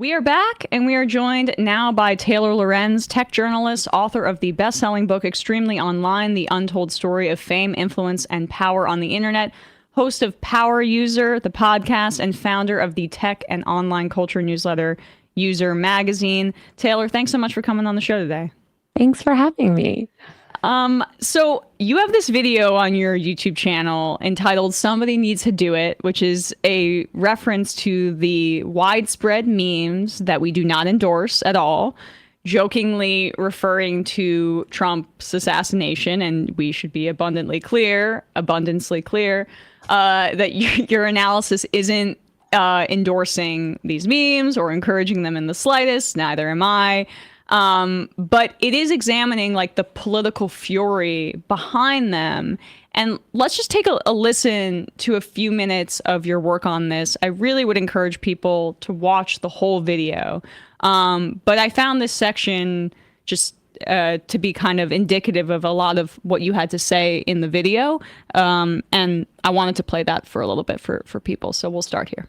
We are back, and we are joined now by Taylor Lorenz, tech journalist, author of the best-selling book Extremely Online, The Untold Story of Fame, Influence, and Power on the Internet, host of Power User, the podcast, and founder of the tech and online culture newsletter User Magazine. Taylor, thanks so much for coming on the show today. Thanks for having me. So you have this video on your YouTube channel entitled Somebody Needs to Do It, which is a reference to the widespread memes that we do not endorse at all, jokingly referring to Trump's assassination. And we should be abundantly clear, that your analysis isn't endorsing these memes or encouraging them in the slightest. Neither am I. But it is examining like the political fury behind them. And let's just take a listen to a few minutes of your work on this. I really would encourage people to watch the whole video. But I found this section just to be kind of indicative of a lot of what you had to say in the video. And I wanted to play that for a little bit for people. So we'll start here.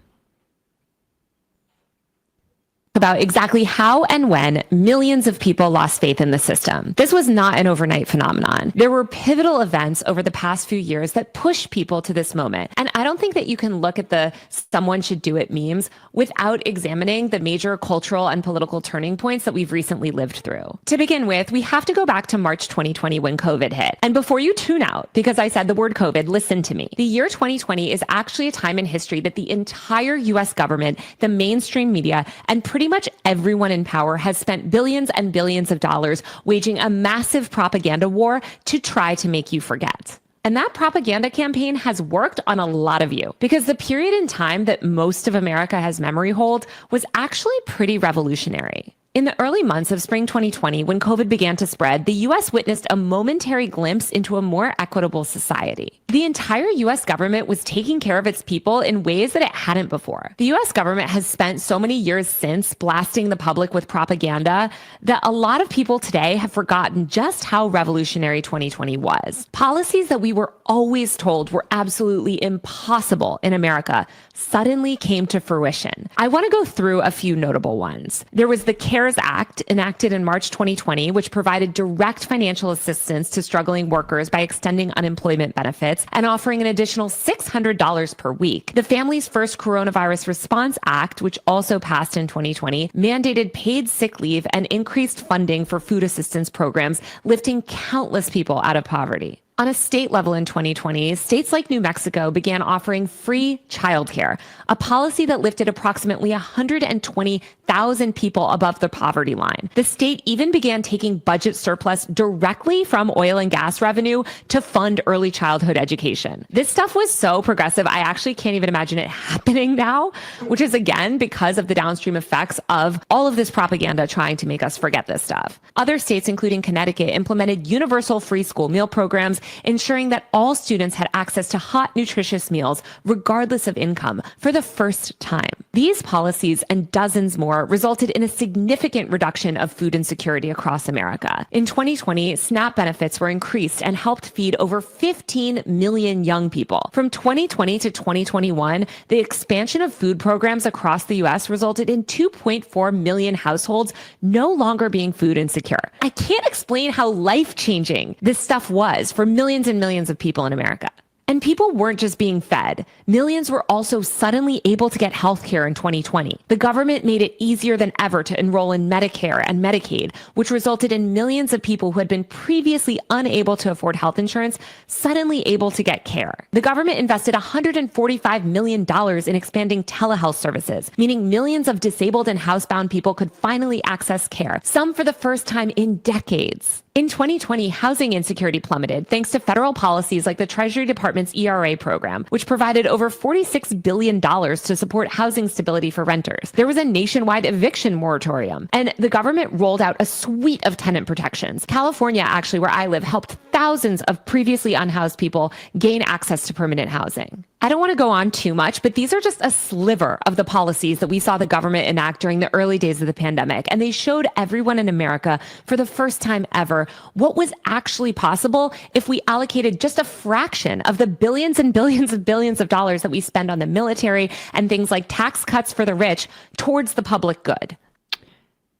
About exactly how and when millions of people lost faith in the system. This was not an overnight phenomenon. There were pivotal events over the past few years that pushed people to this moment. And I don't think that you can look at the someone should do it memes without examining the major cultural and political turning points that we've recently lived through. To begin with, we have to go back to March 2020 when COVID hit. And before you tune out, because I said the word COVID, listen to me. The year 2020 is actually a time in history that the entire US government, the mainstream media, and pretty much everyone in power has spent billions and billions of dollars waging a massive propaganda war to try to make you forget. And that propaganda campaign has worked on a lot of you, because the period in time that most of America has memory hold was actually pretty revolutionary. In the early months of spring 2020, when COVID began to spread, the US witnessed a momentary glimpse into a more equitable society. The entire US government was taking care of its people in ways that it hadn't before. The US government has spent so many years since blasting the public with propaganda that a lot of people today have forgotten just how revolutionary 2020 was. Policies that we were always told were absolutely impossible in America suddenly came to fruition. I want to go through a few notable ones. There was the CARES Act, enacted in March 2020, which provided direct financial assistance to struggling workers by extending unemployment benefits and offering an additional $600 per week. The Families First Coronavirus Response Act, which also passed in 2020, mandated paid sick leave and increased funding for food assistance programs, lifting countless people out of poverty. On a state level in 2020, states like New Mexico began offering free childcare, a policy that lifted approximately 120,000 people above the poverty line. The state even began taking budget surplus directly from oil and gas revenue to fund early childhood education. This stuff was so progressive, I actually can't even imagine it happening now, which is again because of the downstream effects of all of this propaganda trying to make us forget this stuff. Other states, including Connecticut, implemented universal free school meal programs, ensuring that all students had access to hot, nutritious meals, regardless of income, for the first time. These policies and dozens more resulted in a significant reduction of food insecurity across America. In 2020, SNAP benefits were increased and helped feed over 15 million young people. From 2020 to 2021, the expansion of food programs across the U.S. resulted in 2.4 million households no longer being food insecure. I can't explain how life-changing this stuff was for millions and millions of people in America. And people weren't just being fed. Millions were also suddenly able to get health care in 2020. The government made it easier than ever to enroll in Medicare and Medicaid, which resulted in millions of people who had been previously unable to afford health insurance suddenly able to get care. The government invested $145 million in expanding telehealth services, meaning millions of disabled and housebound people could finally access care, some for the first time in decades. In 2020, housing insecurity plummeted thanks to federal policies like the Treasury Department's ERA program, which provided over $46 billion to support housing stability for renters. There was a nationwide eviction moratorium, and the government rolled out a suite of tenant protections. California, actually, where I live, helped thousands of previously unhoused people gain access to permanent housing. I don't want to go on too much, but these are just a sliver of the policies that we saw the government enact during the early days of the pandemic, and they showed everyone in America for the first time ever remember what was actually possible if we allocated just a fraction of the billions and billions of dollars that we spend on the military and things like tax cuts for the rich towards the public good.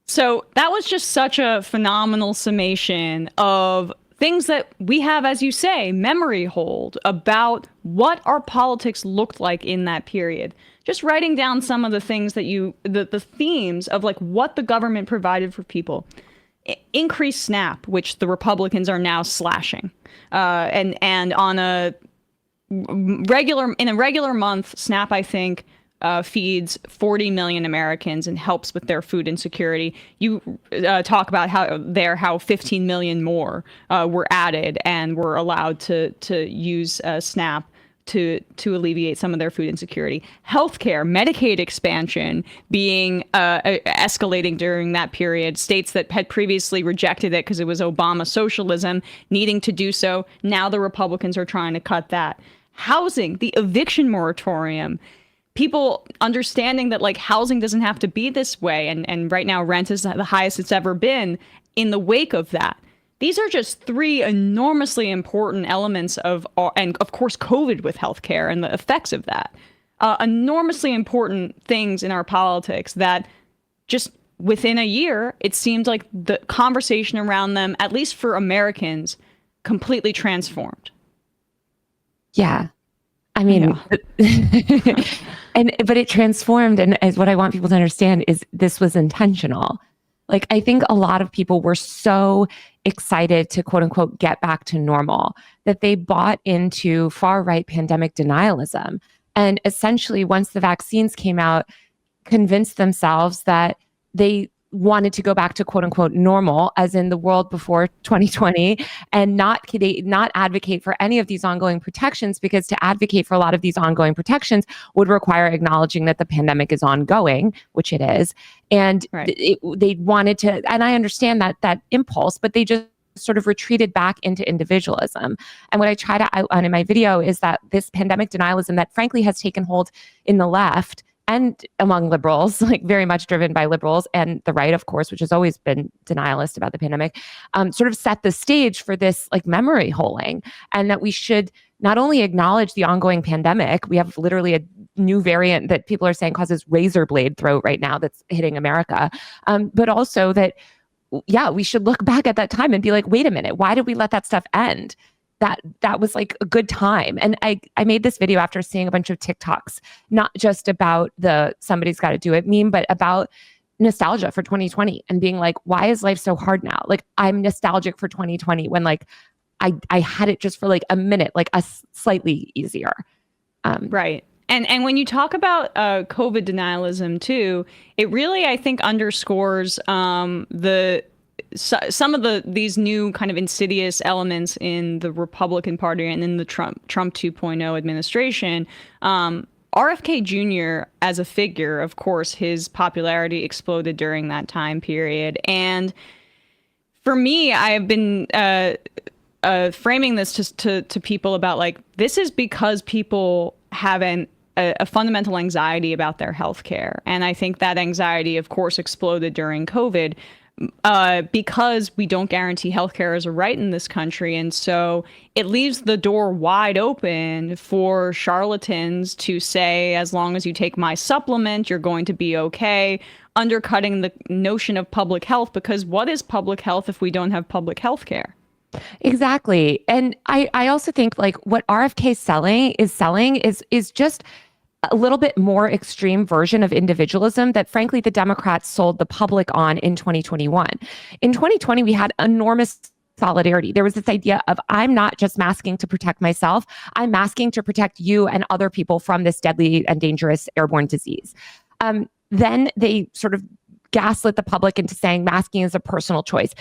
So that was just such a phenomenal summation of things that we have, as you say, memory hold about what our politics looked like in that period. Just writing down some of the things that the themes of like what the government provided for people. Increased SNAP, which the Republicans are now slashing. And on a regular month, SNAP, I think, feeds 40 million Americans and helps with their food insecurity. You talk about how 15 million more were added and were allowed to use SNAP to alleviate some of their food insecurity. Healthcare, Medicaid expansion being escalating during that period. States that had previously rejected it because it was Obama socialism needing to do so. Now the Republicans are trying to cut that. Housing, the eviction moratorium. People understanding that like housing doesn't have to be this way. And right now rent is the highest it's ever been in the wake of that. These are just three enormously important elements and of course, COVID with healthcare and the effects of that. Enormously important things in our politics that just within a year, it seemed like the conversation around them, at least for Americans, completely transformed. Yeah. I mean, yeah. But it transformed. And as what I want people to understand is this was intentional. Like, I think a lot of people were so excited to quote unquote get back to normal that they bought into far right pandemic denialism. And essentially, once the vaccines came out, convinced themselves that they wanted to go back to quote unquote normal, as in the world before 2020, and not advocate for any of these ongoing protections, because to advocate for a lot of these ongoing protections would require acknowledging that the pandemic is ongoing, which it is. And right. They wanted to, and I understand that impulse, but they just sort of retreated back into individualism. And what I try to outline in my video is that this pandemic denialism that frankly has taken hold in the left and among liberals, like very much driven by liberals and the right, of course, which has always been denialist about the pandemic, sort of set the stage for this like memory holing, and that we should not only acknowledge the ongoing pandemic. We have literally a new variant that people are saying causes razor blade throat right now that's hitting America, but also that, yeah, we should look back at that time and be like, wait a minute, why did we let that stuff end? That was like a good time. And I made this video after seeing a bunch of TikToks, not just about the somebody's got to do it meme, but about nostalgia for 2020 and being like, why is life so hard now? Like, I'm nostalgic for 2020 when like I had it just for like a minute, like a slightly easier. Right. And when you talk about COVID denialism too, it really, I think, underscores some of these new kind of insidious elements in the Republican Party and in the Trump 2.0 administration. RFK Jr. as a figure, of course, his popularity exploded during that time period. And for me, I have been framing this to people about like, this is because people have a fundamental anxiety about their healthcare. And I think that anxiety, of course, exploded during COVID. Because we don't guarantee healthcare as a right in this country. And so it leaves the door wide open for charlatans to say, as long as you take my supplement, you're going to be okay, undercutting the notion of public health, because what is public health if we don't have public health care? Exactly. And I also think like what RFK is selling is just a little bit more extreme version of individualism that frankly the Democrats sold the public on in 2021. In 2020, we had enormous solidarity. There was this idea of, I'm not just masking to protect myself, I'm masking to protect you and other people from this deadly and dangerous airborne disease. Then they sort of gaslit the public into saying masking is a personal choice.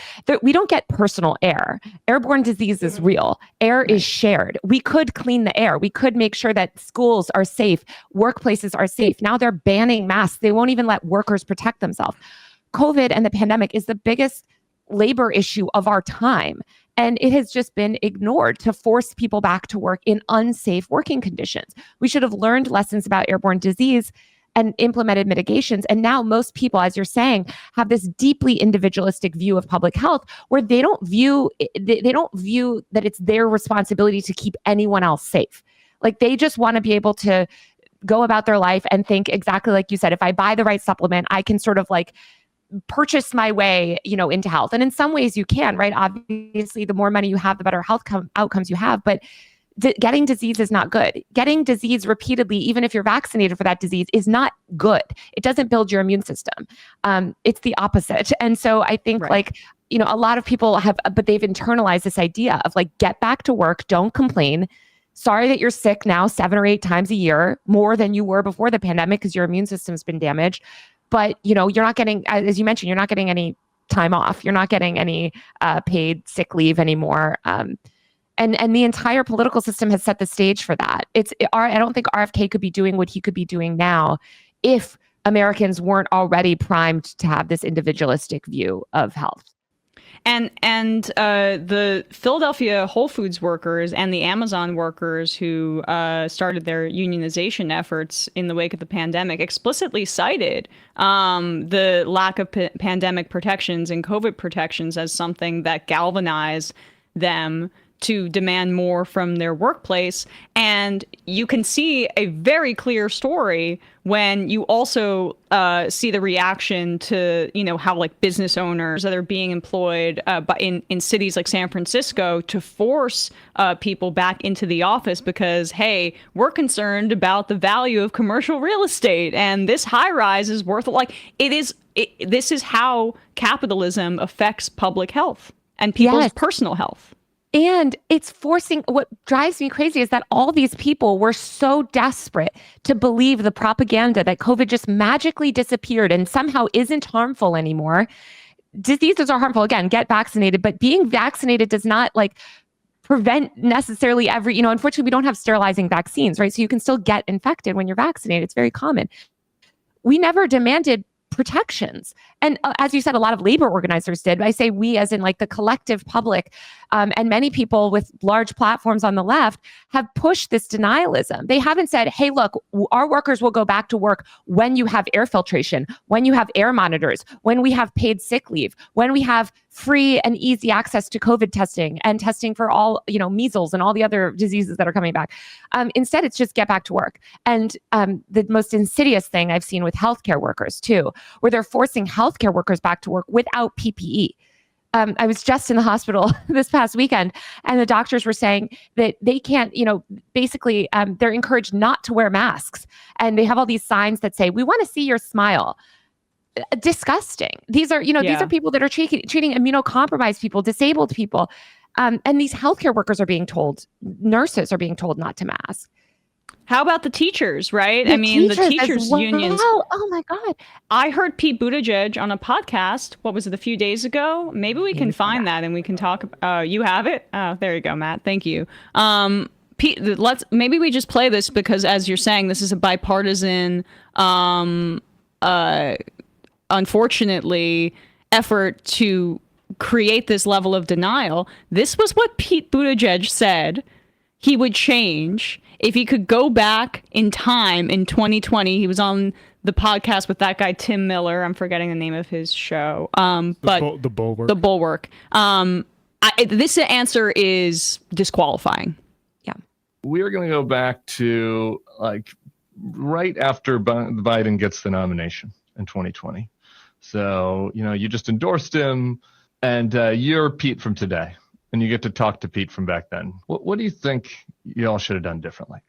We don't get personal air. Airborne disease is real. Air is shared. We could clean the air. We could make sure that schools are safe, workplaces are safe. Now they're banning masks. They won't even let workers protect themselves. COVID and the pandemic is the biggest labor issue of our time. And it has just been ignored to force people back to work in unsafe working conditions. We should have learned lessons about airborne disease and implemented mitigations. And now most people, as you're saying, have this deeply individualistic view of public health where they don't view that it's their responsibility to keep anyone else safe. Like they just want to be able to go about their life and think exactly like you said, if I buy the right supplement, I can sort of like purchase my way, into health. And in some ways you can, right? Obviously, the more money you have, the better health outcomes you have. But getting disease is not good. Getting disease repeatedly, even if you're vaccinated for that disease, is not good. It doesn't build your immune system. It's the opposite. And so I think a lot of people but they've internalized this idea of like, get back to work, don't complain. Sorry that you're sick now 7 or 8 times a year, more than you were before the pandemic because your immune system's been damaged. But, you're not getting, as you mentioned, you're not getting any time off. You're not getting any paid sick leave anymore. And the entire political system has set the stage for that. I don't think RFK could be doing what he could be doing now if Americans weren't already primed to have this individualistic view of health. And the Philadelphia Whole Foods workers and the Amazon workers who started their unionization efforts in the wake of the pandemic explicitly cited the lack of pandemic protections and COVID protections as something that galvanized them to demand more from their workplace. And you can see a very clear story when you also see the reaction to, how like business owners that are being employed in cities like San Francisco to force people back into the office because, hey, we're concerned about the value of commercial real estate and this high rise is worth this is how capitalism affects public health and people's personal health. And it's forcing, what drives me crazy is that all these people were so desperate to believe the propaganda that COVID just magically disappeared and somehow isn't harmful anymore. Diseases are harmful. Again, get vaccinated, but being vaccinated does not prevent necessarily unfortunately, we don't have sterilizing vaccines, right? So you can still get infected when you're vaccinated. It's very common. We never demanded protections. And as you said, a lot of labor organizers did. I say we as in like the collective public, and many people with large platforms on the left have pushed this denialism. They haven't said, hey, look, our workers will go back to work when you have air filtration, when you have air monitors, when we have paid sick leave, when we have free and easy access to COVID testing and testing for all, measles and all the other diseases that are coming back. Instead, it's just get back to work. And the most insidious thing I've seen with healthcare workers too, where they're forcing healthcare workers back to work without PPE. I was just in the hospital this past weekend, and the doctors were saying that they can't, basically they're encouraged not to wear masks. And they have all these signs that say, we want to see your smile. Disgusting. These are, these are people that are treating immunocompromised people, disabled people. And these healthcare workers are being told, nurses are being told not to mask. How about the teachers, right? The teachers unions. Oh my God. I heard Pete Buttigieg on a podcast, what was it, a few days ago? Maybe we can find that and we can talk. You have it? Oh, there you go, Matt. Thank you. Pete, maybe we just play this because, as you're saying, this is a bipartisan, unfortunately, effort to create this level of denial. This was what Pete Buttigieg said he would change if he could go back in time in 2020. He was on the podcast with that guy, Tim Miller. I'm forgetting the name of his show. But the Bulwark. The Bulwark. This answer is disqualifying. Yeah. We're going to go back to right after Biden gets the nomination in 2020. So, you just endorsed him and you're Pete from today. And you get to talk to Pete from back then. What do you think y'all should have done differently?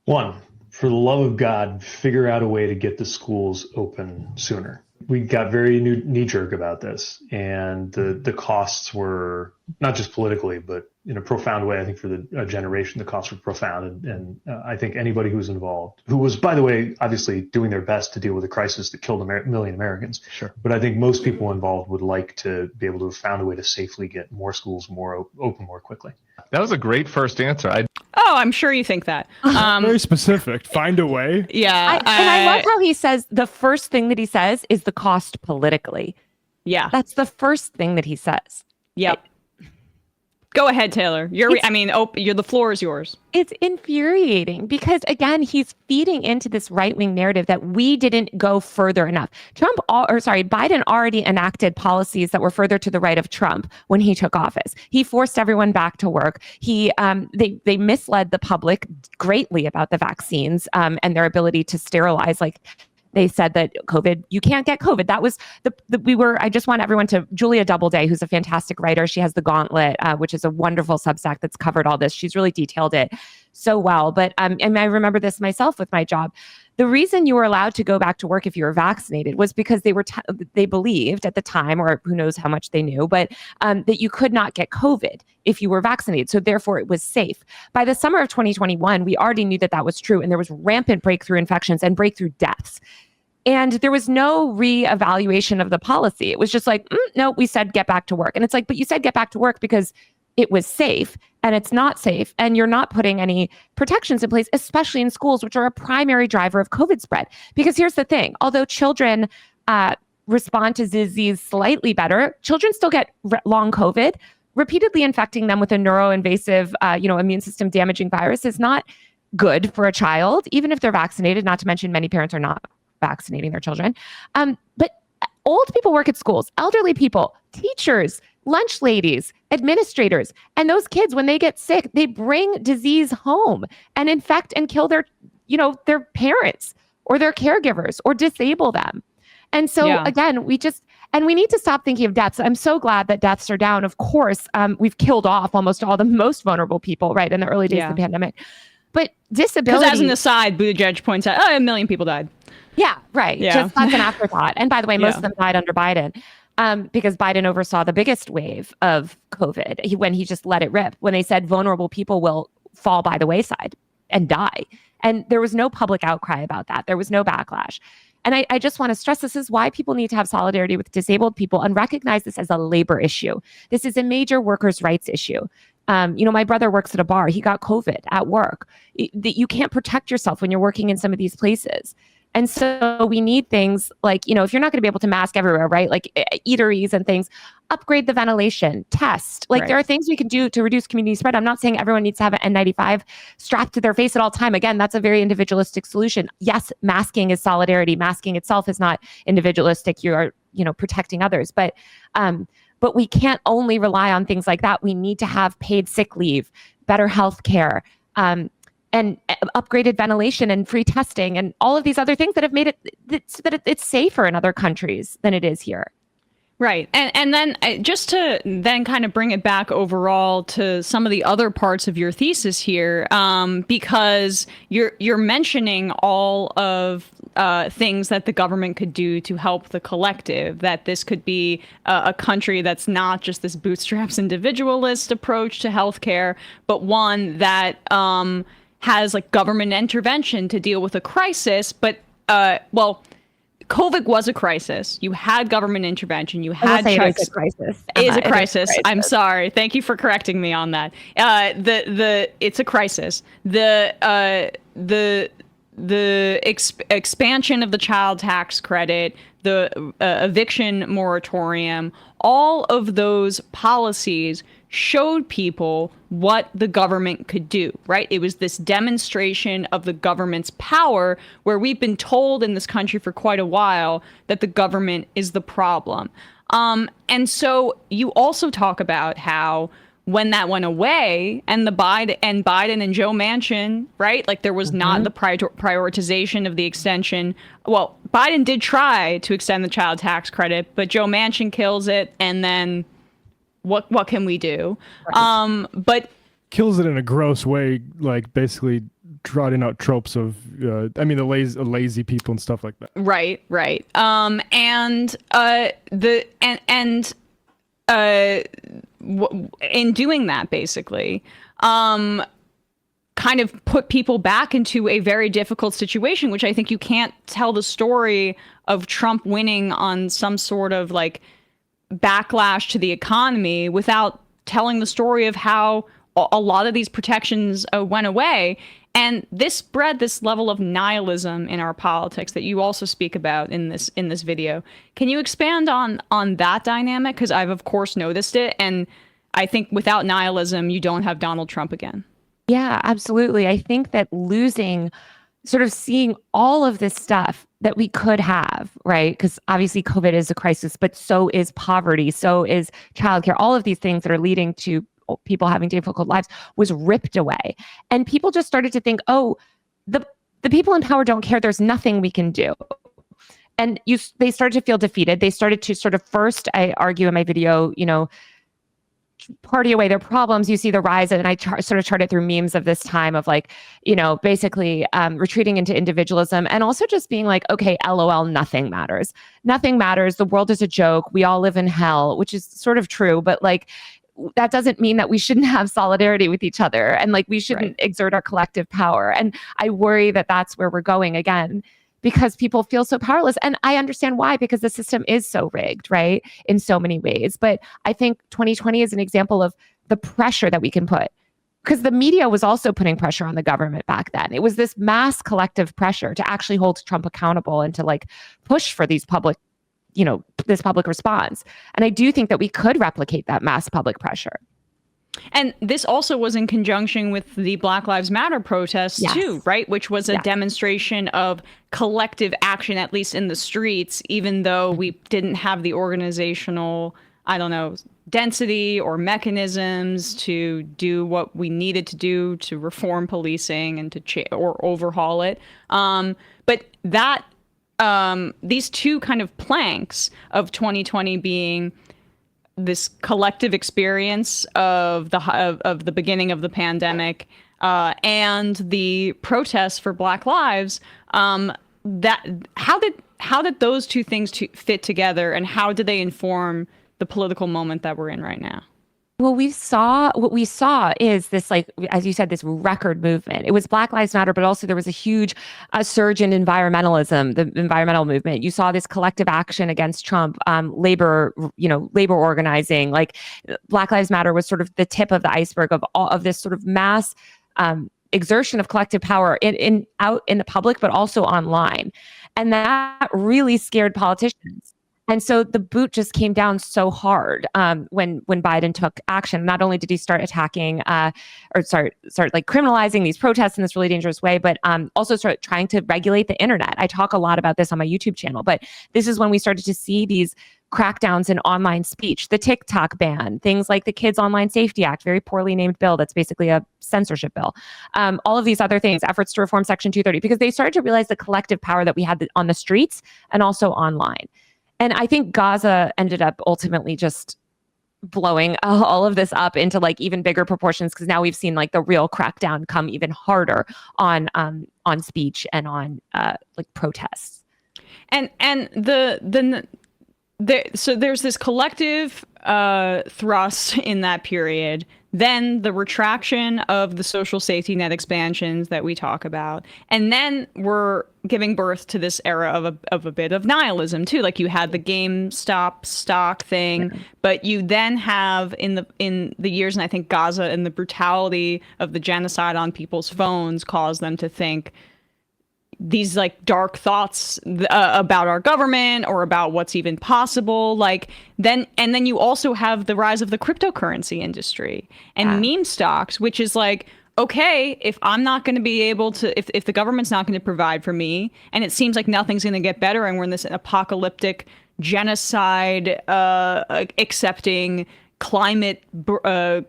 One, for the love of God, figure out a way to get the schools open sooner. We got very knee-jerk about this, and the costs were not just politically, but in a profound way. I think for the generation, the costs were profound, and I think anybody who's involved, who was, by the way, obviously doing their best to deal with a crisis that killed a million Americans. Sure. But I think most people involved would like to be able to have found a way to safely get more schools open more quickly. That was a great first answer. I'm sure you think that. Very specific. Find a way. Yeah. And I love how he says the first thing that he says is the cost politically. Yeah. That's the first thing that he says. Yep. Go ahead, Taylor. The floor is yours. It's infuriating because, again, he's feeding into this right-wing narrative that we didn't go further enough. Biden already enacted policies that were further to the right of Trump when he took office. He forced everyone back to work. They misled the public greatly about the vaccines and their ability to sterilize. Like, they said that COVID, you can't get COVID. That was I just want everyone to, Julia Doubleday, who's a fantastic writer. She has The Gauntlet, which is a wonderful Substack that's covered all this. She's really detailed it so well. But and I remember this myself with my job. The reason you were allowed to go back to work if you were vaccinated was because they believed at the time, or who knows how much they knew, but that you could not get COVID if you were vaccinated. So therefore, it was safe. By the summer of 2021, we already knew that was true, and there was rampant breakthrough infections and breakthrough deaths. And there was no reevaluation of the policy. It was just like, no, we said get back to work. And it's like, but you said get back to work because it was safe, and it's not safe. And you're not putting any protections in place, especially in schools, which are a primary driver of COVID spread. Because here's the thing, although children respond to disease slightly better, children still get long COVID. Repeatedly infecting them with a neuroinvasive, immune system damaging virus is not good for a child, even if they're vaccinated, not to mention many parents are not vaccinating their children. But old people work at schools, elderly people, teachers, lunch ladies, administrators, and those kids, when they get sick, they bring disease home and infect and kill their parents or their caregivers or disable them. And so again, we need to stop thinking of deaths. I'm so glad that deaths are down. Of course, we've killed off almost all the most vulnerable people, right, in the early days of the pandemic. But disability... Because as an aside, Buttigieg points out, 1 million people died. Yeah, right. Yeah. Just that's an afterthought. And by the way, most of them died under Biden because Biden oversaw the biggest wave of COVID when he just let it rip, when they said vulnerable people will fall by the wayside and die. And there was no public outcry about that. There was no backlash. And I just want to stress, this is why people need to have solidarity with disabled people and recognize this as a labor issue. This is a major workers' rights issue. My brother works at a bar. He got COVID at work. You can't protect yourself when you're working in some of these places. And so we need things like, if you're not going to be able to mask everywhere, right? Like eateries and things, upgrade the ventilation, test. Like there are things we can do to reduce community spread. I'm not saying everyone needs to have an N95 strapped to their face at all time. Again, that's a very individualistic solution. Yes, masking is solidarity. Masking itself is not individualistic. You are, protecting others. But we can't only rely on things like that. We need to have paid sick leave, better health care, and upgraded ventilation and free testing and all of these other things that have made it so that it's safer in other countries than it is here. Right. And then just to then kind of bring it back overall to some of the other parts of your thesis here, because you're mentioning all of things that the government could do to help the collective, that this could be a country that's not just this bootstraps individualist approach to healthcare, but one that has like government intervention to deal with a crisis. But COVID was a crisis. You had government intervention. You had checks. It is a crisis. It is a crisis. I'm sorry. Thank you for correcting me on that. It's a crisis. The expansion of the child tax credit, the eviction moratorium, all of those policies showed people what the government could do, right? It was this demonstration of the government's power, where we've been told in this country for quite a while that the government is the problem. And so you also talk about how when that went away and Biden and Joe Manchin, right? Like there was not the prioritization of the extension. Well, Biden did try to extend the child tax credit, but Joe Manchin kills it. And then what can we do? Right. But kills it in a gross way, like basically trotting out tropes of, the lazy people and stuff like that. Right. In doing that, basically, kind of put people back into a very difficult situation, which I think you can't tell the story of Trump winning on some sort of like backlash to the economy without telling the story of how a lot of these protections went away. And this bred this level of nihilism in our politics that you also speak about in this video. Can you expand on that dynamic? Because I've of course noticed it, and I think without nihilism, you don't have Donald Trump again. Yeah, absolutely. I think that sort of seeing all of this stuff that we could have, right? Because obviously COVID is a crisis, but so is poverty, so is childcare, all of these things that are leading to people having difficult lives was ripped away. And people just started to think, oh, the people in power don't care. There's nothing we can do. And they started to feel defeated. They started to sort of first, I argue in my video, party away their problems. You see the rise, and I sort of chart it through memes of this time of like, basically retreating into individualism and also just being like, okay, LOL, nothing matters. Nothing matters. The world is a joke. We all live in hell, which is sort of true, but like, that doesn't mean that we shouldn't have solidarity with each other and like we shouldn't exert our collective power. And I worry that that's where we're going again, because people feel so powerless. And I understand why, because the system is so rigged, right? In so many ways. But I think 2020 is an example of the pressure that we can put, because the media was also putting pressure on the government back then. It was this mass collective pressure to actually hold Trump accountable and to like push for these public, this public response. And I do think that we could replicate that mass public pressure. And this also was in conjunction with the Black Lives Matter protests too, right? Which was a demonstration of collective action, at least in the streets, even though we didn't have the organizational, density or mechanisms to do what we needed to do to reform policing and to or overhaul it. But that these two kind of planks of 2020 being this collective experience of the beginning of the pandemic and the protests for Black Lives, that how did those two things fit together, and how did they inform the political moment that we're in right now? Well, what we saw is this, like, as you said, this record movement. It was Black Lives Matter, but also there was a huge surge in environmentalism, the environmental movement. You saw this collective action against Trump, labor organizing. Like Black Lives Matter was sort of the tip of the iceberg of all of this sort of mass exertion of collective power out in the public, but also online. And that really scared politicians. And so the boot just came down so hard when Biden took action. Not only did he start attacking start like criminalizing these protests in this really dangerous way, but also start trying to regulate the internet. I talk a lot about this on my YouTube channel, but this is when we started to see these crackdowns in online speech, the TikTok ban, things like the Kids Online Safety Act, very poorly named bill that's basically a censorship bill. All of these other things, efforts to reform Section 230, because they started to realize the collective power that we had on the streets and also online. And I think Gaza ended up ultimately just blowing all of this up into like even bigger proportions, because now we've seen like the real crackdown come even harder on speech and on like protests. And so there's this collective thrust in that period. Then the retraction of the social safety net expansions that we talk about. And then we're giving birth to this era of a bit of nihilism too. Like you had the GameStop stock thing, but you then have in the years, and I think Gaza and the brutality of the genocide on people's phones caused them to think these like dark thoughts about our government or about what's even possible. And then you also have the rise of the cryptocurrency industry and meme stocks, which is like, okay, if I'm not going to be able to, if the government's not going to provide for me, and it seems like nothing's going to get better, and we're in this apocalyptic genocide accepting climate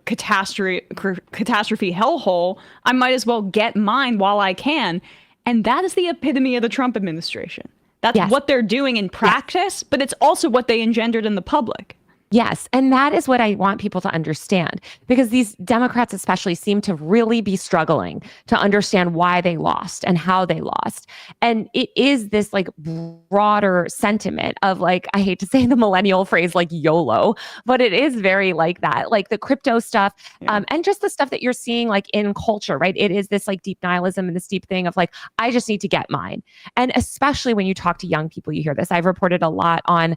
catastrophe hellhole, I might as well get mine while I can. And that is the epitome of the Trump administration. That's what they're doing in practice, but it's also what they engendered in the public. Yes. And that is what I want people to understand, because these Democrats especially seem to really be struggling to understand why they lost and how they lost. And it is this like broader sentiment of like, I hate to say the millennial phrase like YOLO, but it is very like that, like the crypto stuff and just the stuff that you're seeing like in culture, right? It is this like deep nihilism and this deep thing of like, I just need to get mine. And especially when you talk to young people, you hear this. I've reported a lot on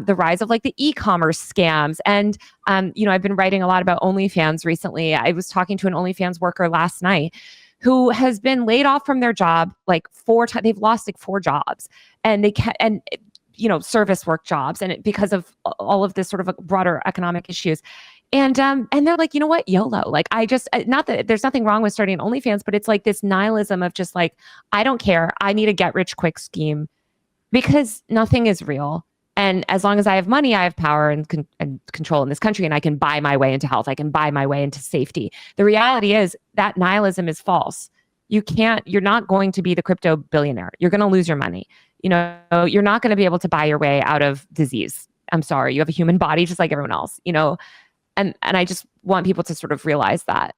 the rise of like the e-commerce scams. And, I've been writing a lot about OnlyFans recently. I was talking to an OnlyFans worker last night who has been laid off from their job like 4 times. They've lost like 4 jobs, and service work jobs. And because of all of this sort of broader economic issues, And they're like, you know what, YOLO. Like, not that there's nothing wrong with starting OnlyFans, but it's like this nihilism of just like, I don't care. I need a get rich quick scheme because nothing is real. And as long as I have money, I have power and control in this country, and I can buy my way into health. I can buy my way into safety. The reality is that nihilism is false. You're not going to be the crypto billionaire. You're going to lose your money. You're not going to be able to buy your way out of disease. I'm sorry. You have a human body just like everyone else, and I just want people to sort of realize that.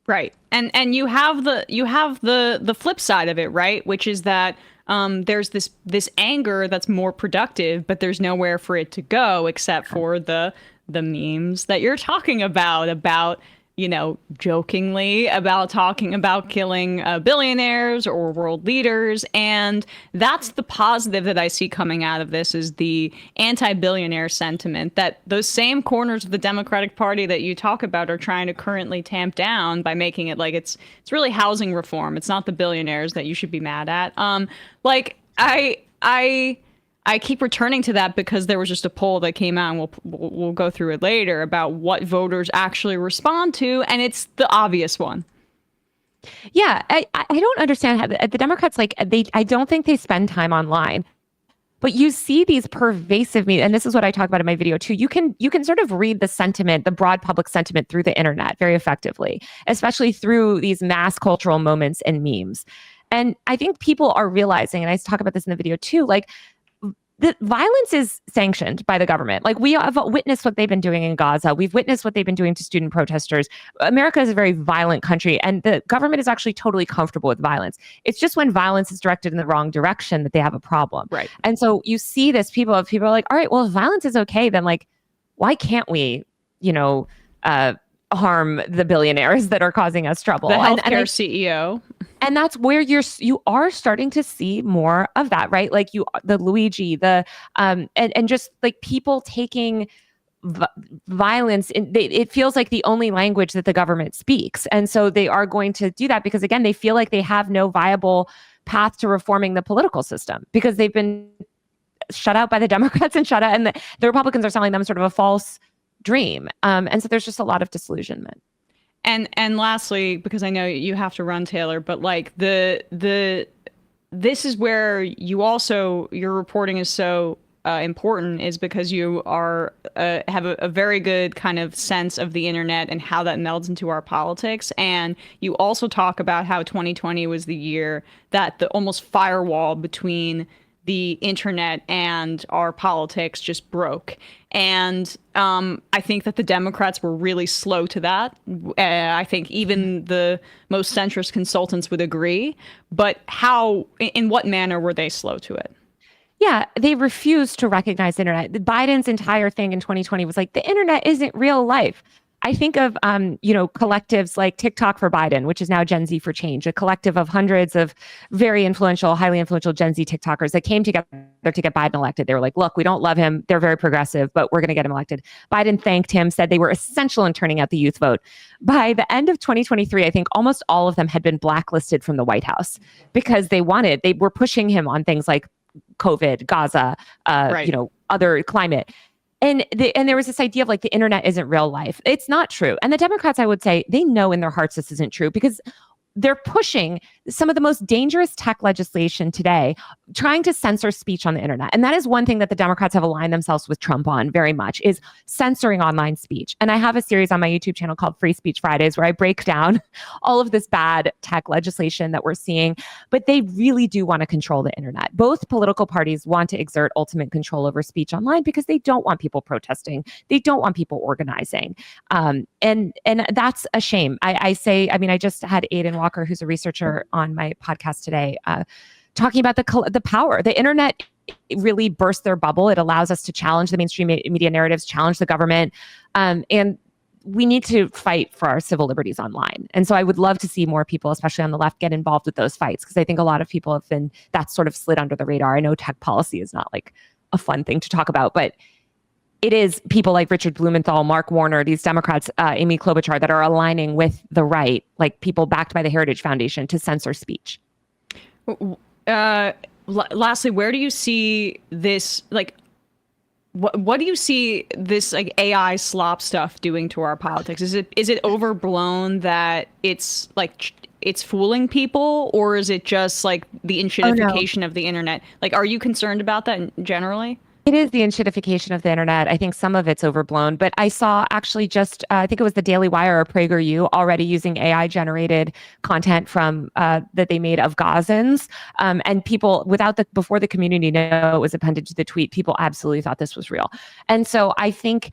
Right. And you have the flip side of it, right? Which is that there's this anger that's more productive, but there's nowhere for it to go except for the memes that you're talking about, jokingly about talking about killing billionaires or world leaders. And that's the positive that I see coming out of this, is the anti-billionaire sentiment that those same corners of the Democratic Party that you talk about are trying to currently tamp down by making it like it's really housing reform. It's not the billionaires that you should be mad at. I keep returning to that because there was just a poll that came out, and we'll go through it later, about what voters actually respond to, and it's the obvious one. Yeah, I don't understand how the Democrats, I don't think they spend time online. But you see these pervasive media, and this is what I talk about in my video too. You can sort of read the sentiment, the broad public sentiment, through the internet very effectively, especially through these mass cultural moments and memes. And I think people are realizing, and I talk about this in the video too, like, the violence is sanctioned by the government. Like, we have witnessed what they've been doing in Gaza. We've witnessed what they've been doing to student protesters. America is a very violent country, and the government is actually totally comfortable with violence. It's just when violence is directed in the wrong direction that they have a problem. Right. And so you see this, people are like, all right, well, if violence is okay, then like, why can't we, harm the billionaires that are causing us trouble? The healthcare CEO. And that's where you are starting to see more of that, right? Like the Luigi, and just like people taking violence. It feels like the only language that the government speaks. And so they are going to do that because, again, they feel like they have no viable path to reforming the political system because they've been shut out by the Democrats and and the Republicans are selling them sort of a false dream. And so there's just a lot of disillusionment. And lastly, because I know you have to run, Taylor, but like this is where your reporting is so important, is because you have a very good kind of sense of the internet and how that melds into our politics. And you also talk about how 2020 was the year that the almost firewall between the internet and our politics just broke. And I think that the Democrats were really slow to that. I think even the most centrist consultants would agree. But in what manner were they slow to it? Yeah, they refused to recognize the internet. Biden's entire thing in 2020 was like, the internet isn't real life. I think of, collectives like TikTok for Biden, which is now Gen Z for Change, a collective of hundreds of very influential, highly influential Gen Z TikTokers that came together to get Biden elected. They were like, look, we don't love him. They're very progressive, but we're going to get him elected. Biden thanked him, said they were essential in turning out the youth vote. By the end of 2023, I think almost all of them had been blacklisted from the White House because they were pushing him on things like COVID, Gaza, right. Other climate. And there was this idea of like the internet isn't real life. It's not true. And the Democrats, I would say, they know in their hearts this isn't true because they're pushing some of the most dangerous tech legislation today, trying to censor speech on the internet. And that is one thing that the Democrats have aligned themselves with Trump on very much, is censoring online speech. And I have a series on my YouTube channel called Free Speech Fridays where I break down all of this bad tech legislation that we're seeing. But they really do want to control the internet. Both political parties want to exert ultimate control over speech online because they don't want people protesting. They don't want people organizing. And that's a shame. I just had Aiden Walker, who's a researcher, on my podcast today, talking about the power. The internet really burst their bubble. It allows us to challenge the mainstream media narratives, challenge the government, and we need to fight for our civil liberties online. And so I would love to see more people, especially on the left, get involved with those fights, because I think a lot of people that's sort of slid under the radar. I know tech policy is not like a fun thing to talk about, but it is people like Richard Blumenthal, Mark Warner, these Democrats, Amy Klobuchar, that are aligning with the right, like people backed by the Heritage Foundation, to censor speech. Lastly, where do you see this, like, what do you see this like AI slop stuff doing to our politics? Is it overblown that it's like it's fooling people, or is it just like the enshittification of the internet? Like, are you concerned about that generally? It is the enshittification of the internet. I think some of it's overblown, but I saw actually just, I think it was the Daily Wire or PragerU already using AI generated content from that they made of Gazans. And people before the community knew it was appended to the tweet, people absolutely thought this was real. And so I think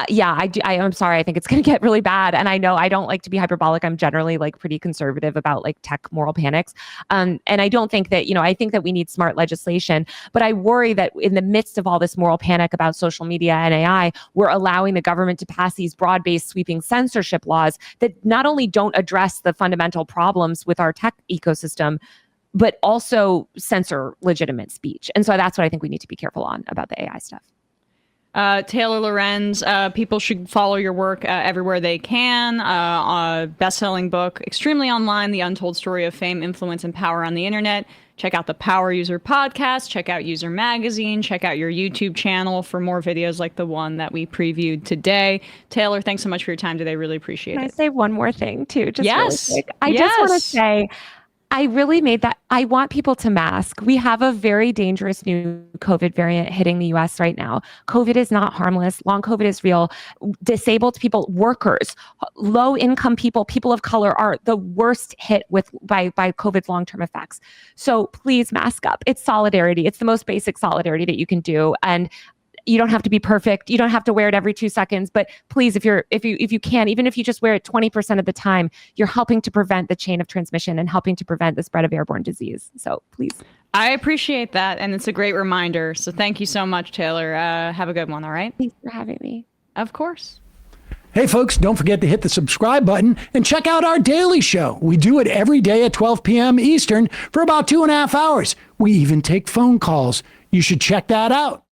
I'm sorry. I think it's going to get really bad. And I know I don't like to be hyperbolic. I'm generally like pretty conservative about like tech moral panics. And I don't think that, I think that we need smart legislation, but I worry that in the midst of all this moral panic about social media and AI, we're allowing the government to pass these broad-based sweeping censorship laws that not only don't address the fundamental problems with our tech ecosystem, but also censor legitimate speech. And so that's what I think we need to be careful on about the AI stuff. Taylor Lorenz, people should follow your work everywhere they can. Best-selling book, extremely online, The Untold Story of Fame, Influence, and Power on the Internet. Check out the Power User podcast. Check out User Magazine. Check out your YouTube channel for more videos like the one that we previewed today. Taylor, thanks so much for your time today. Really appreciate it. Can I say one more thing, too? Just yes. Really quick. I just want to say, I really made that. I want people to mask. We have a very dangerous new COVID variant hitting the US right now. COVID is not harmless. Long COVID is real. Disabled people, workers, low income people, people of color are the worst hit by COVID's long-term effects. So please mask up. It's solidarity. It's the most basic solidarity that you can do. And you don't have to be perfect. You don't have to wear it every 2 seconds, but please, if you can, even if you just wear it 20% of the time, you're helping to prevent the chain of transmission and helping to prevent the spread of airborne disease. So please. I appreciate that. And it's a great reminder. So thank you so much, Taylor. Have a good one. All right. Thanks for having me. Of course. Hey folks, don't forget to hit the subscribe button and check out our daily show. We do it every day at 12 p.m. Eastern for about 2.5 hours. We even take phone calls. You should check that out.